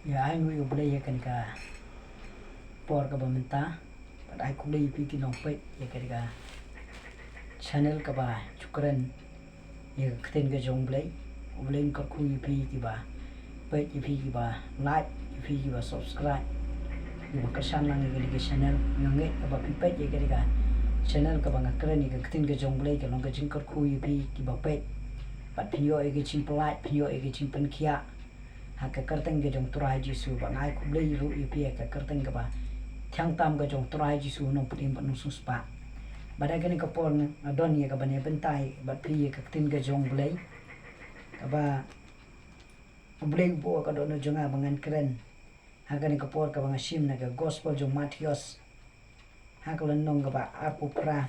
Ya ai ngui ubulai ya kan ka por ka bamenta but ai kulai pi ki nongpet ya kan ka channel ka ba chukran ya kten ga jong blai ubulai ka kui pi ki ba pet pi ki ba like pi ki ba subscribe ya ba kersan lang ya kan channel ngange ba pi pet ya kan ka channel ka ba ngakren ya kten ga jong blai ka long ka jing ka kui pi ki ba pet but pio ya ga Mpylait pio ya ga Nongpynkhiah haka kerteng ga jong Trai Jisu ba ngai ku blei ru ipi ka kerteng ga ba thang tam ga jong Trai Jisu nong putim pa nong suspa bada gani ka pon adon ye ka bane bentai ba pi ka tin ga jong blei ka ba blei bo ka don jonga bangan keren haka ni ka por ka bang sim na ga gospel jong Matius haka lan nong ga ba apu pra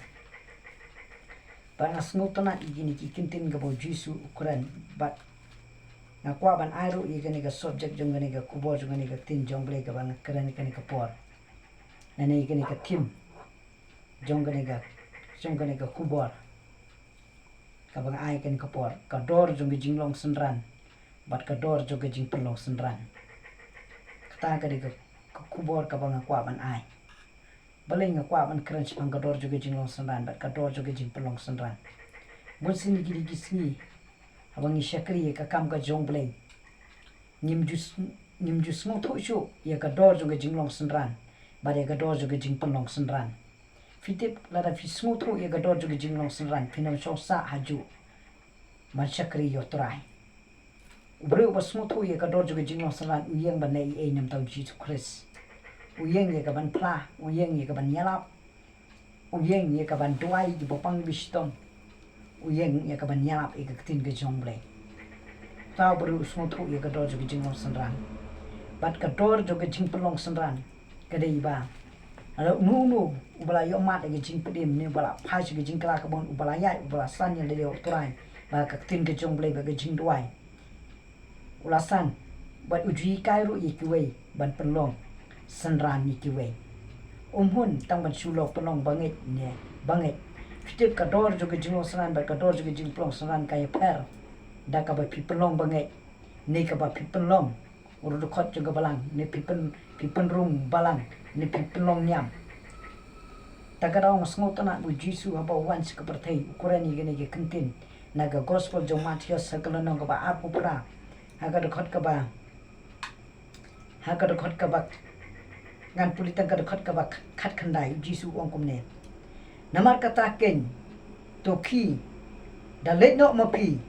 ba nas ngutana igini ki kintin ga bo Jisu ukuran ba nakwa ban airu igani ga subject jong gani ga kubo jong gani ga tin jong blei ka bang keren ni ka por nani igani ka tim jong gani ga kubor ka bang ai kan ka por ka dor jong ga jinglong Synran bat ka dor jong ga jingpynlong Synran kata ka ga kubor ka bang kwa ban ai baling kwa ban keren pang ka dor jong ga jinglong Synran bat ka dor jong ga jingpynlong Synran bun sini gidi gisni abang isyakri ka kam ka jong blei nim jus mo tho shu ya ka dor jong ga jinglong Synran bat ya ka dor jong ga jingpynlong Synran fitip lada fi smutru ya gador juga jinglong Synran pinam sosa haju man syakri yo Trai ubre ba smutru ya gador juga jinglong Synran uyeng ban nei e nam tau Jisu Kris uyeng ya kaban pla uyeng ya kaban yalap uyeng ya kaban duai di bopang biston uyeng ya kaban yalap e tin ga jongble tau bru smutru ya gador juga jinglong Synran bat gador juga jingpynlong Synran kadai ba Alo nu ubala yo mat ga jing pedim ni ubala phai ga jing kala ka bon ubala yai ubala san ya le Trai ba ka tin ga jong blei ba ga jing duai ula san ba uji kai ru ikiwe ban penlong Synran ikiwe hun tang ban sulok penlong banget ne banget fitip ka dor jo ga jing Synran ba ka dor jo ga jing penlong Synran kai per da ka ba pi penlong banget ni ka ba pi penlong uru khot jo ga balang ni pi pen rum balang ni penlong nyam tagarong smotana bu Jisu haba wan seperti ukuran ini ge kentin naga gospel jong Matius sekelenong ka ba apu pra haga dekat ka ba ngan pulitan ka dekat ka ba khat khandai Jisu ong kumne namar kata ken toki da letno mapi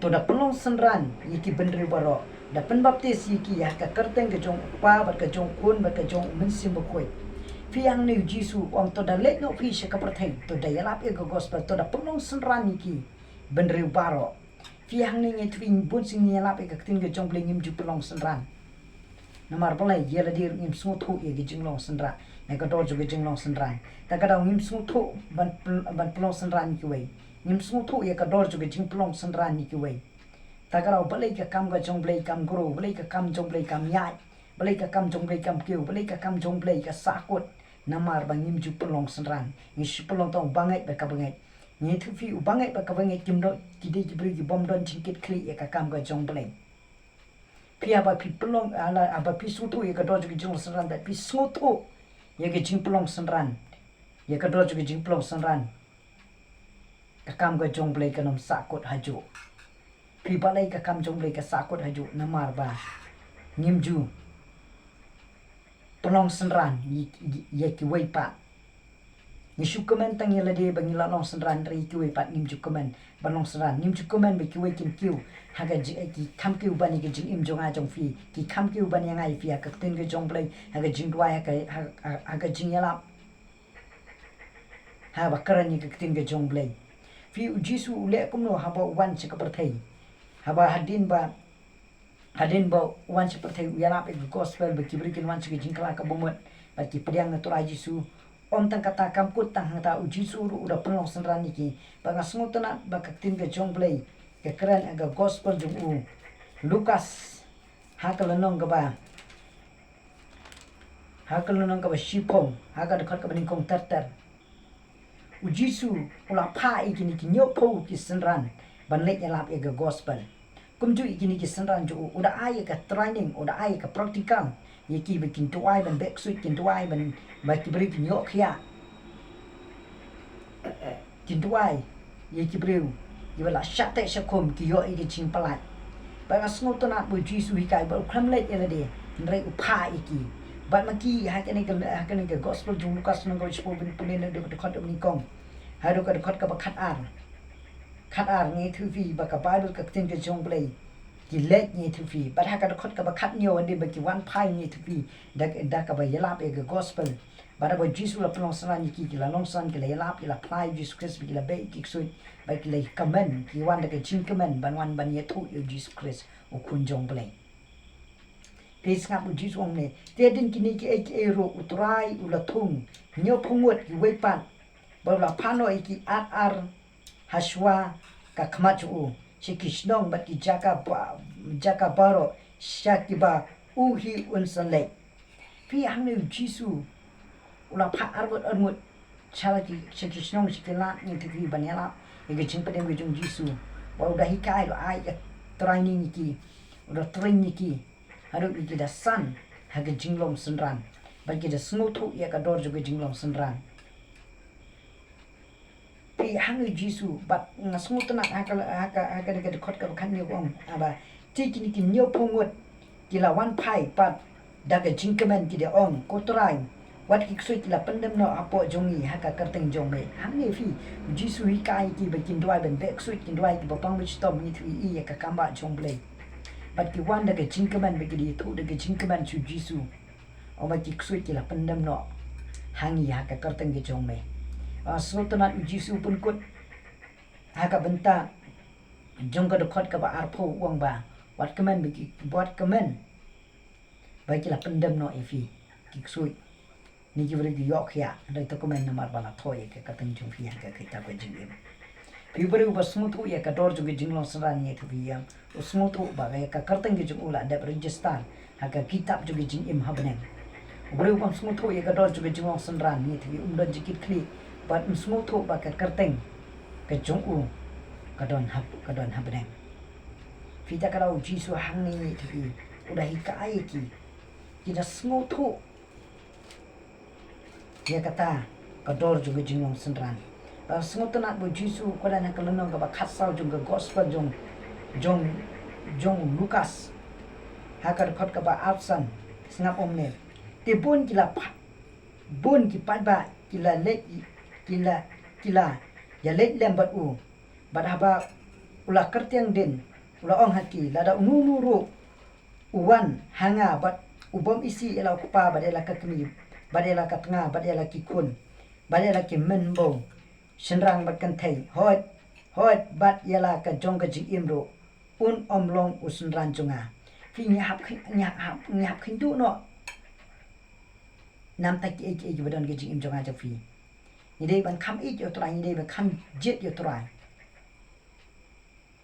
to da penlong Synran yiki benri baro da penbaptis yiki ya ka kerteng ke jong pa bat ka jong kun bat ka jong mensim bakoi fiang ni Jisu om to da let no fi se ka perthei to da yalap e go gospel to da penlong Synran yiki benri baro fiang ni nge twing bun sing yalap e ka tin ke jong bleng im ju penlong Synran namar balai yela dir im smuthu e ge jinglong Synran e ka dor ju ge jinglong Synran ta ka da im smuthu ban penlong Synran ki wei im smuthu e ka dor ju ge jingpynlong Synran ki wei tagarau balai ka kam ga jong blei kam guru balai ka kam jong blei kam yai balai ka kam jong blei kam kiu balai ka kam jong blei ka sakut namar bangim ju penlong Synran ni penlong tong bangai ba ka bangai ni thu fi bangai ba ka bangai kimdo kide jibri ji bom don jingkit kli ya ka kam ga jong blei pia ba pi penlong ala aba pi sutu ya ka dor ju jong Synran da pi sutu ya ka jingpynlong Synran ya ka dor ju jingpynlong Synran ka kam ga jong blei ka nom sakut haju pi balai ka kam jong blei ka sakut haju namar ba ngimju penlong Synran ye ki wei pa ni syukumen tang yela de bang ila long Synran ri ki wei pa ngimju komen balong Synran ngimju komen be ki wei kin kiu haga ji ki kam kiu bani ke jing im jonga jong fi ki kam kiu bani ngai fi ka tin ke jong blei haga jing dua haga jing yala ha ba karan ni ke tin ke jong blei fi Jisu le kum no haba wan se ka perthei haba hadin ba wan seperti yalap e gospel be kibrikin wan se jingkala ka bomot ba ki priang na Trai Jisu om tang kata kam kut tang ta Jisu ru udah penlong Synran iki ba ngasngutna ba ka tin ga jong blei ke keren aga gospel jong u Lukas hakalanong ga ba shipong haga dekat ka baning kong terter Jisu ula pa iki ni ki nyopo ki Synran ban lek yalap e ga gospel kumju ikini ki Synran ju udah ai ka training udah ai ka practical yaki bikin tuai ban backsuit kin tuai ban baki beri kin yok ya kin tuai yaki beri yala shate shakom ki yo iki Jingpynlong ba ngasngo to na bu Jisu hikai ba Nongpyllait ela de ndrai upha iki ba maki hakane ka gospel jung Lukas nang gospel bin punen de khot ni kong hado ka khot ka ba khat ar nge thu vi ba ka Bible ka tin ka jong play ki let nge thu vi ba ha ka khot ka ba khat nyo ande ba ki wan phai nge thu vi da ka ba yala pe ka gospel ba da ba Jisu la plong Synran ki la long san ki la yala ki la phai Jesus Christ ki la be ki sui ba ki la comment ki wan da ka jing comment ban wan ban ye thu yo Jesus Christ o kun jong play Pes ngap u Jisu ong ne te din kini ki ek ro utrai u la thung nyo phungot ki wei pan ba la phano ki ar Hashwa ka khamatu shikishnong bat ki jaka baro shakiba uhi unsanle pi hangnu Jisu ula pha armut chalaki shikishnong shikila ni tivi banyala ege Jingpynlong ge jong Jisu wa udah hikai lo ai ka training ki udah training ki haru ki da san hage jinglong Synran bagi da smutu ya ka dor juga jinglong Synran pi hangnu Jisu bat ngasmut na haka de khot ka khan ni ong aba tikini ki nyo pungut kila wan pai pat daga jingkemen ki de ong ko Trai wat ki suit la pendem no apo jongi haka karteng jong me hangni fi Jisu hikai ki bakin dwai ben back suit kin dwai ki bapang mi stop ni thui i ka kamba jong play bat ki wan daga jingkemen be ki di thu daga jingkemen chu Jisu o ma ki suit ki la pendem no hangi haka karteng ge jong me Sultanat Jisu pun kot haka benta jong ka khot ka ba arpho uang ba wat kemen bagi buat kemen bagi la pendem no ifi kiksui ni ki beri yok ya dai to kemen namar bala thoi ke ka teng jong fi ka kita ba jingim pi beri ba smutu ya ka dor jong jinglong Synran ni thu biam smutu ba ka karteng ge jong ula da register haka kitab jong jingim habneng beri ba smutu ya ka dor jong jinglong Synran ni thu umdan jikit kli bat smutu ba ka karteng ke jong u kadon habneng kita kalau Jisu hang ni tu udah hikai ki kita smutu dia kata kador juga jinglong Synran smutu nak bu Jisu kada nak lenong ka ba khatsau juga gospel jong Lukas hakar khot ka ba absan snap omne te bun kila bun ki ba kila let kila ya let lembat u bat haba ula kertiang din ula ong hati lada unuru uwan hanga bat ubom isi ela kupa badela ka kemi badela ka tengah badela ki kun badela ki menbo Synran bat kan thai hot bat yala ka jong ka jing imro un omlong u Synran jonga fi nyap khin du no nam ta ki badan ka jing im jonga ja fi ni dei ban kham yo Trai ni dei ban kham jet yo Trai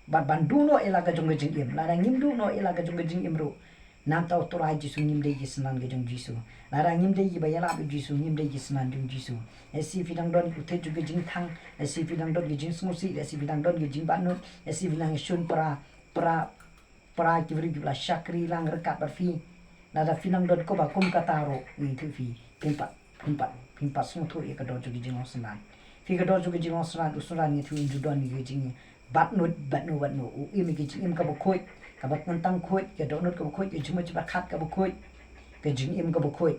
bat bandu no ela ka jong jing im la ngim du no ela ka jong jing im ro nam tau Trai Jisu ngim dei Synran ge jong Jisu la ngim dei ba yala bu Jisu ngim dei Synran jong Jisu esi fidang don ku te juga jing thang esi fidang don ge jing smusi esi fidang don ge jing banu esi fidang shun pra ki bri ki bla shakri lang rekat bar fi la fidang don ko ba kum kataro ni tu fi pimpat smutu e ka do juga jing Synran fi ka do juga jing Synran ni tu ju don ni ge jing bat nu u imi ki jing im ka bokoi ka bat tang khoi ke do not ka bokoi ke juma ba khat ka bokoi ke jing im ka bokoi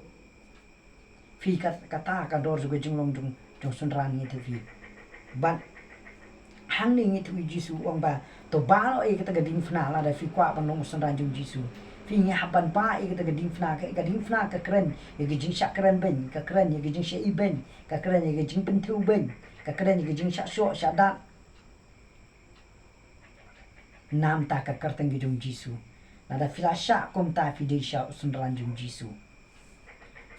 fi ka kata ka dor juga jinglong jong Synran ni tu fi bat hang ni tu Jisu ong ba to ba lo e ka ga ding fna la da fi kwa ban long Synran jong Jisu fi nya haban ba e ka ga ding fna ka kren e ga jing sha kren ben ka kren e ga jing she i ben ka kren e ga jing pen thu ben ka kren e ga jing sha sho sha da nam ta ka karteng ge jong Jisu la da filasha kom ta fi de sha Synran jong Jisu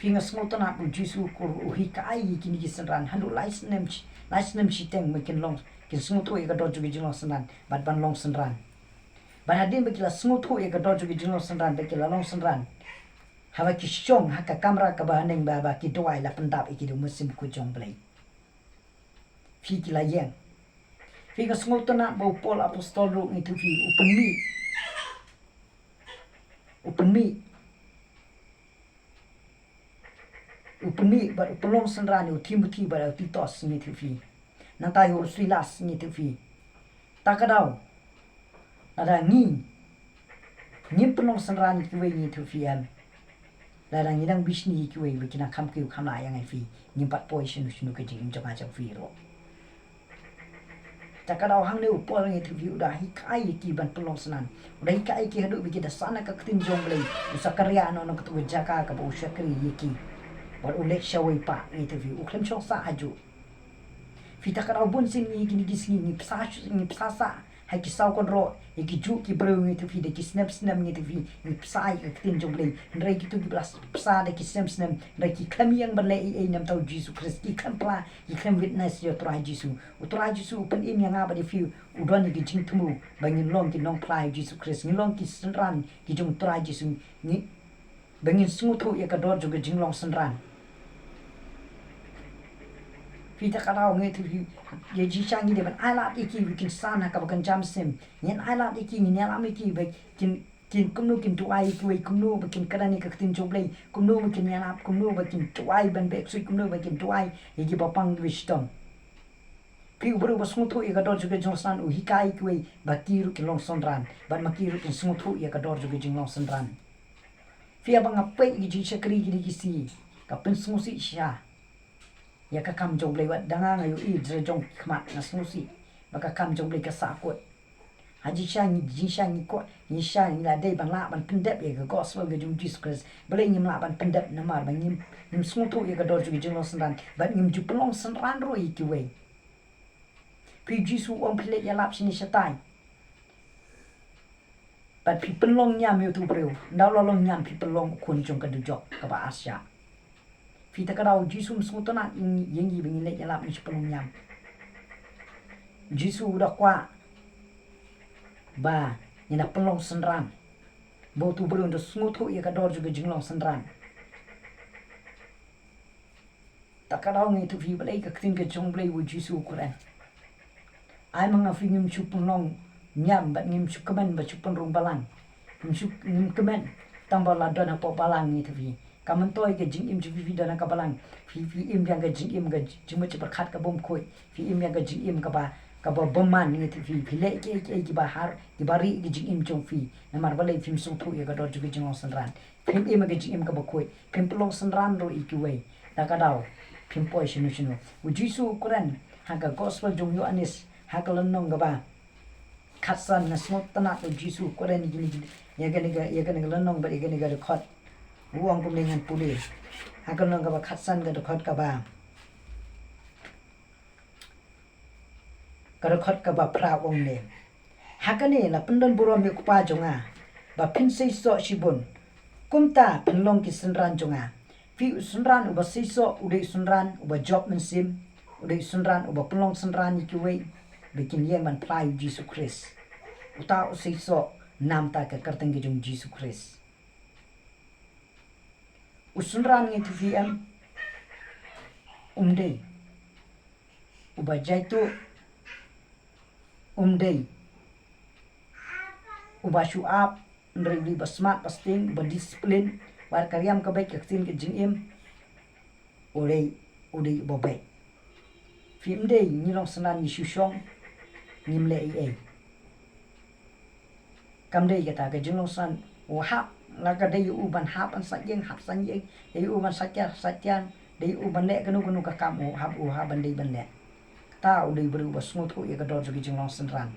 fi nga smot na bu Jisu ko hi kai ki ni Synran handu lais nem chi teng me ken long kin smot e ga do ju ge jong Synran bat ban long Synran ban hadim be kila smot e ga do ju ge jong Synran be kila long Synran hawa ki shong haka kamera ka ba neng ba ki doai la pendap e ki do musim ku jong play fi kila yang fi nga smot na bu Paul apostol ro ni tu fi upeni upeni ba upelong Synran Timothy ba Titos ni tufi natayo Silas ni tufi takadau ada ni pelong Synran kuwe ni tufi am ladang idang bisni kuwe bikina kam ku kam la yang ai fi nimpat poison sunu ke jing jong aja fi ro takadau hang ne upol ni tufi udah hikai ki ban pelong Synran udah hikai ki hadu bikida sana ka tin jong blai usakarya no ketu jaka ka bo syakri yiki buat ulek syawai pak ni tu view uklem syong sa aju fita kadau bun sing ni gini ni psasa hai kisau kon ro iki ju ki bro ni tu fi de ki snap ni tu fi ni psai ka tin jong blai ndrai ki tu ki blas psa de ki snap ndrai ki klam yang ban le nam tau Jisu Christ ki kan pla ki kan witness yo Trai Jisu Trai Jisu pen im yang aba de fi udon ni ki jing tumu bangin long ki Nongpyllait Jisu Christ ni long ki Synran ki jong Trai Jisu ni bangin smutu ya ka dor juga jinglong Synran Fita kadau ngai tu ye ji chang ni de ban ailat iki bikin sana ka bakan jam sim nyen ailat iki ni alam iki ba kin kumnu kin tuai kuai kumnu bikin kadani ka tin joblei kumnu bikin yanap kumnu bikin tuai ban bek sui kumnu bikin tuai ye gi bapang wisdom pi ubru basmutu ye ka dor juga jongsan u hikai kuai bakiru kin long Synran ban makiru kin smutu ye ka dor juga jinglong Synran fia bang apai gi ji chakri gi si ka pen smusi sha ya ka kam jong blai wat danga ngayu I jong khmat na smusi baka kam jong blai ka sa kot haji shang ji shang ko ni shang la dei ban la ban pendep ye ka gospel ge jung Jesus Christ blai ngim la ban pendep na mar ban ngim smutu ye ka dor ju jing Synran ban ngim ju pelong Synran ro I ki we pi Jisu om pile ya lap sini shatai but pi pelong nyam yu tu breu ndaw lo long nyam pi pelong kun jong ka du jok ka ba asya Fita kadau Jisu msutona yengi bingin lek yalap ni sepelung nyam. Jisu udah kwa ba nyina pelong Synran. Bo tu beri untuk smutu ya kador juga jinglong Synran. Tak kadau ngi tu fi balai ka ktin ke jong balai wu Jisu Quran. Ai manga fi ngim chu pelong nyam bat ngim chu kemen ba chu penrung balang. Ngim kemen tambah ladon apa balang ni tu fi. Kamen toy ke jing im ju fi dana ka balang fi im yang ke jing im ga jing me berkat ka bom koi fi im yang ke jing im ka ba bomman ni tu fi le ke ki ba har ki bari ke jing im jong fi namar balai film sung thu ye ka dor ju ke jinglong Synran film im ke jing im ka ba koi film pelong Synran ro I ki we ta ka dau film poi shinu u Jisu Quran ha ka gospel jong yo anis ha ka lon nong ga ba khatsan na smot tana u Jisu Quran ni ya ga ni lon nong ba ye ga ni ga record uang kum dengan pulih akan nang kaba khatsan ga dekat kaba pra ong ne hakane la pendon burom mi kupa jonga ba pinsei so shibun kumta penlong ki Synran jonga fi Synran uba seiso udai Synran uba job mensim udai Synran uba penlong Synran ni kiwe bikin ye man plai Jisu Christ uta seiso nam ta ka karteng ge jong Jisu Christ Synran ngi tu VM umdei uba jaitu umdei uba syuap ndri basmat pasting uba disiplin war karyam ka baik yaktin ke jingim udei uba baik fi umdei nyilong Synran ni syushong ngimle ai kamdei kata ke jinglong Synran wahap laga dai uban hap an sajeng hap sanjeng dai uban satyan dai uban le kanu ka kamu hap ban dai ban le ta udai beru bas ngutu ya ka dor ju jinglong Synran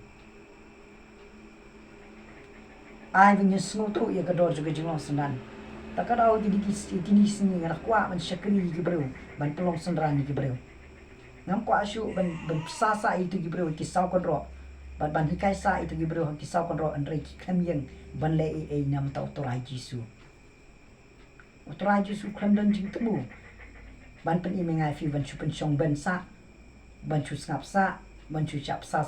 ai bin ngutu ya ka dor ju jinglong Synran ta ka dau di kini sini ra kwa ban syakri ki beru ban pelong Synran ki beru ngam kwa syu ban sasa itu ki beru ki sau kon ro ban hikai sa itu ki beru ki sau kon ro an rei ki khem yang ban le nam tau Trai Jisu Trai Jisu klam dan jing temu ban pen imengai fi ban chu pen chong ban sa ban chu ngap sa ban chu chap sa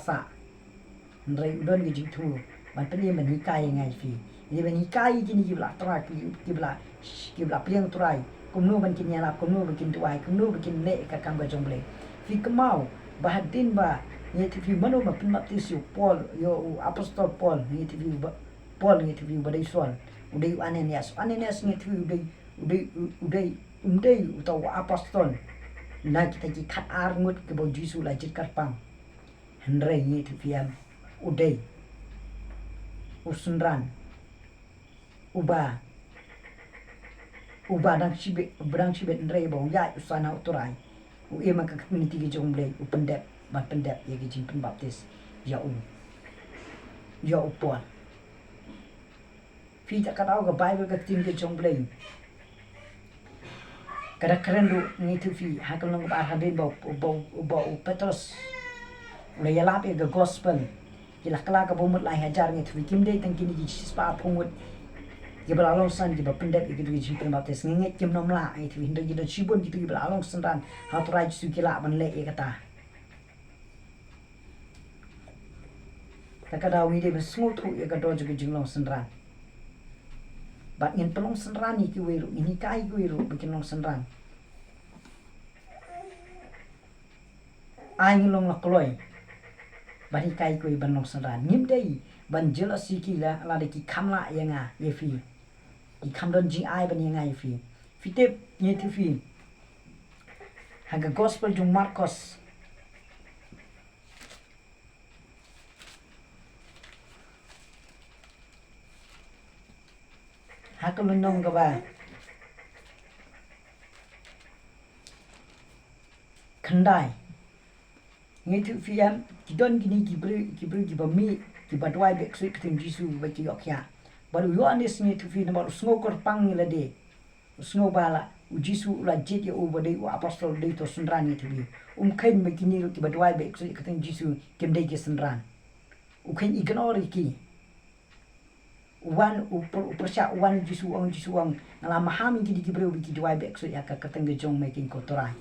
ndrai udon ge jing temu ban pen imen hikai ngai fi ni ban hikai gini ki bla Trai ki bla pliang Trai kumnu ban kin yala kumnu bikin tuai kumnu bikin le ka kam ga jong ble fi kemau bahadin ba ni ti fi manu ma pen baptis yo Paul yo apostol Paul ni ti fi Paul ni tu badai soal udai Ananias ngetu udai utawa apostol na kita ki khat arngut ke bo Jisu la jit karpang henre ngetu fiam udai Synran uba dang sibet nre bo ya usana uturai u ema ka community ke jomble u pendep ya ke jingpen baptis ya upon fi tak kadau ke Bible ke tim ke jomble kada keren du ngitu fi hakal nong ba hadin bo Petrus le yalap ke gospel kila kala ka bomut lai hajar ngitu fi kim dei tang kini ji spa pungut ye belalong san di bapendep gitu jingpen baptis ngenget kim nom la ngitu fi ndai ji cibun gitu ye belalong Synran ha trai Jisu kila ban le ye kata takadau ni de besngut hu ye ka do juga jinglong Synran bat ngin pelong Synran ni ki weru ini kai ki weru bikin long Synran ai ngilong la kloi bani kai ko ban long Synran nim dei ban jelas ki la de ki kamla ye nga ye fi ki kam don jing ai ban ye nga ye fi tep ni tu fi haga gospel jung Marcos hakal nong ka ba khandai ngitu fiam kidon gini kibru mi kibadwai bek sui keting Jisu ba ki okya baru yo anis ngitu fi namar sngo kor pang la de sngo bala u Jisu la jit ya u bade u apostol de to Synran ngitu bi khen me kini ro kibadwai bek sui keting Jisu kem de ke Synran khen ignore ki wan upersya wan Jisu ang ngala mahami ki dibrew bi ki dwai bek sui ya ka keteng ge jong making ko Trai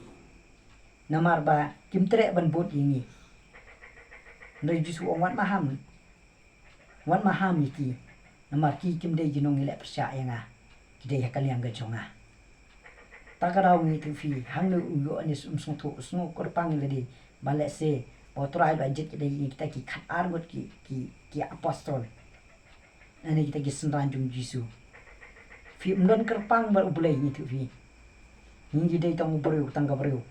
namar ba kim trek ban bot ini ndai Jisu wan maham iki namar ki kim dei jinong ile persya ya nga ki dei hakal yang gajonga takarau ngi tu fi hang nu uyo anis sung kor pang le di bale se bo Trai ba jit ki dei kita ki khat armut ki apostol ani kita ki Synran jung Jisu fi mdon kerpang ba ubulai ni tu fi ngi dei tong ubrew tangga brew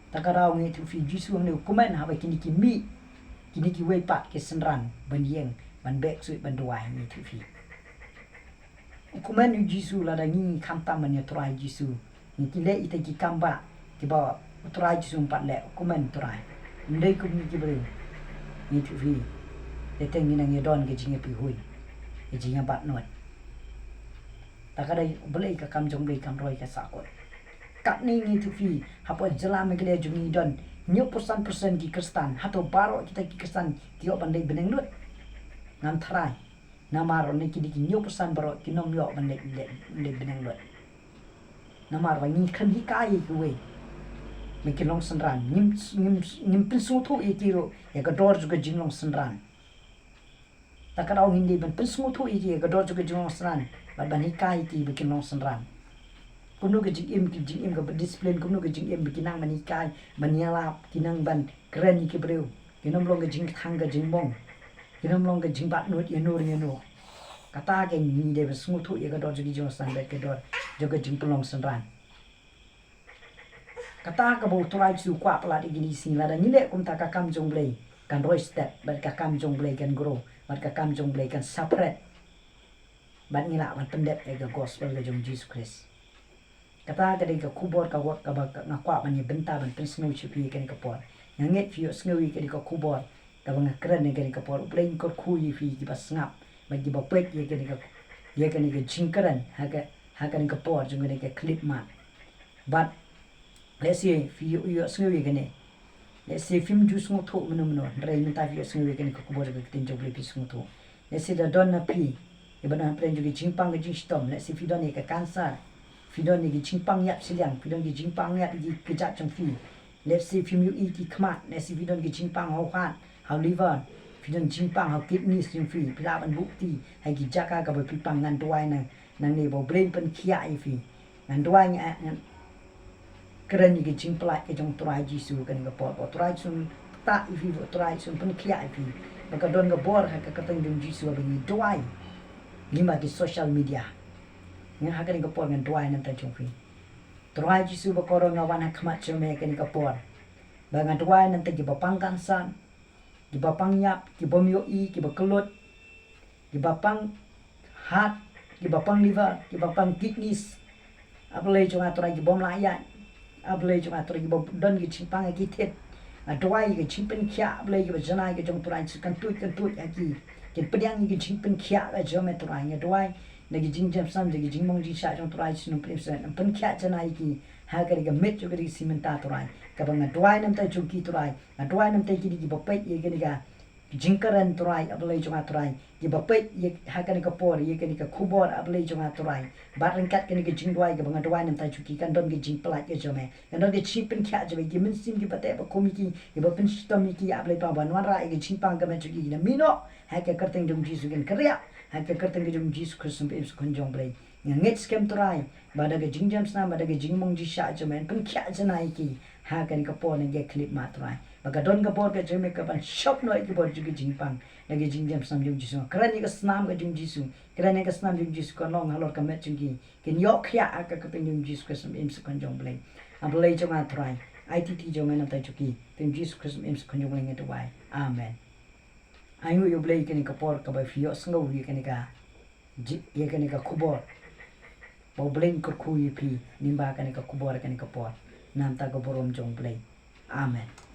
takarau ngi tu fi Jisu ang kuman ha ba kini ki wei pat ke Synran ban yeng ban bek sui ban duai ni tu fi kuman Jisu la da ngi kamta man ya Trai Jisu ni ki le ita ki kamba ki ba Trai Jisu pat le kuman Trai ndai kum ni ki bre ni tu fi le teng ni nang yedon ke jinga pi hui ke jinga bat not takadai boleh ka kam jong blei kam roi ka sakot kat ni tu fi hapo jela me gele jungi don nyo persen ki Kristen hato baro kita ki Kristen tio bandai beneng lut ngam Trai namaro ni ki nyo persen baro ki nom yo bandai beneng lut namar wangi kan hikai ku we me ki long Synran nim pinsu tu e tiro ya ka dor juga jinglong Synran takadau hindi ban pinsu tu e ya ka dor juga jinglong Synran ban hikai ki bikin long Synran kuno ke jing im ke discipline kuno ke jing im bikinang manikai manialap kinang ban keren ke breu kinom long ke jing thang ke jing bong kinom long ke jing bat nut ye nur kata ke ni de smutu ye ka dor jigi jong san ke dor joga jing pelong Synran kata ka bo Trai Jisu kwa pala de gini sing la da ni le kum ta ka kam jong blei kan roi step bar ka kam jong blei kan grow bar ka kam jong blei kan separate ban ngila ban pendep e ga gospel ga jong Jesus Christ kata kadai ka kubor ka wot ka ba ngakwa ban ye benta ban prisno chipi kan ka por nganget fi sngowi ka di ka kubor ka bang kren ne kan ka por plain ko khui fi ki bas ngap ba ki ba pet ye kan ka jingkran ha kan ka por jung kan ka clip ma but let's say fi yo sngowi kan ne let's say film ju sngo tho meno rai menta fi sngowi kan ka kubor ka tin jog le fi sngo tho let's say da don na pi e bana plan ju jingpang ga jing stom let's say fi don ne ka cancer Fidon ni jingpang yap siliang fidon gi jingpang yap gi kejat trong fi let's say film you eat ki kmat let's say fidon gi jingpang hau khat hau liver fidon jingpang hau kidney string fi pila ban bukti hai gi jaka ka ba pipang ngan tuai nang ni bo brain pen khia ai fi ngan tuai ngan keren ni gi jingplai ke jong Trai Jisu kan ga po Trai sun ta i fi Trai sun pen khia ai fi maka don ga bor ha ka teng jong Jisu ba ni tuai lima di social media ngan hakan ka por ngan Trai nam ta jong fi Trai Jisu ba korong ngawan hakmat chome kan ka por ba ngan Trai nam ta gi bapang kansan gi bapang yap gi bomyo i gi bakelot gi bapang heart gi bapang liver gi bapang kidneys ablay jong Trai gi bom layan ablay jong Trai gi bom don gi chimpang gi tet Trai gi Nongpynkhiah ablay gi jana gi jong Trai kan tut aki ken pedang gi Nongpynkhiah ga jome Trai nya Trai nagi jingjam sam gi jingmong ji sha jong Trai sinu presen Nongpynkhiah jana ki ha ga ga met jo ga simenta Trai ka bang Trai nam ta jong ki Trai Trai nam ta ki gi bapet ye ga jingkaran Trai ablay jong Trai gi bapet ye ha ga ka por ye ga kubor ablay jong Trai barangkat ga gi jingdwai ga bang Trai nam ta jong ki kan don gi jingpylait ga jome kan don gi Nongpynkhiah jome gi mensim gi bate ba komiki gi ba penstom ki ablay pa ban wan ra gi jingpang ga ma jong ki na mino ha ga kerteng jong Jisu gen kriya ha ga kerteng ga jong Jisu Kristus pe kon jong blai ngit skem Trai ba da ga jingjam sna ba da ga jingmong ji sha jome Nongpynkhiah jana ki ha ga ka por ne ge clip ma Trai baga don ga bor ga jome ka ban shop no ki bor ju gi jingpang da ga jingjam sam jong Jisu kran ni ga snam ga jong Jisu kran ni ga snam jong Jisu ko long halor ka met jong ki ken yok ya ka ka peng jong Jisu Kristus pe kon jong blai ablai jong Trai ITT jome na ta chuki peng Jisu Kristus pe kon jong blai nge to wai amen ayu yo blai ken ka por ka ba fio sngo wi ken ka ye ken ka kubor bo blai ko ku yi pi nimba ken ka kubor ken ka por nam ta go borom jong blai amen